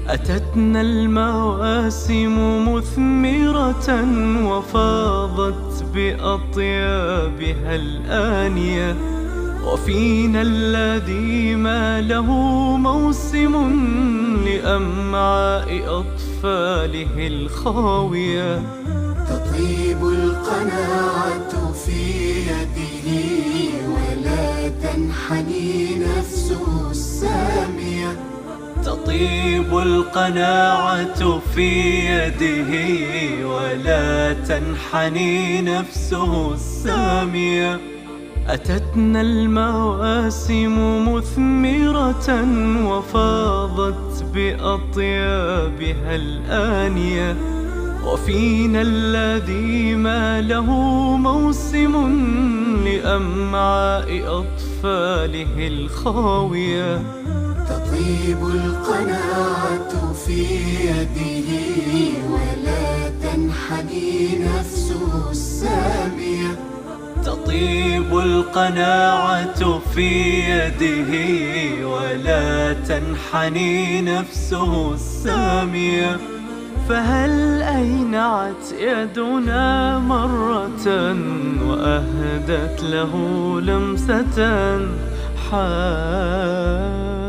أتتنا المواسم مثمرة وفاضت بأطيابها الآنية، وفينا الذي ما له موسم لأمعاء أطفاله الخاوية. تطيب القناعة في يده ولا تنحني نفسه السامية. تطيب القناعة في يده ولا تنحني نفسه السامية. أتتنا المواسم مثمرة وفاضت بأطيابها الآنية، وفينا الذي ما له موسم لأمعاء أطفاله الخاوية. تطيب القناعة في يده ولا تنحني نفسه السامية. تطيب القناعة في يده ولا تنحني نفسه السامية. فهل أينعت يدنا مرة وأهدت له لمسة حار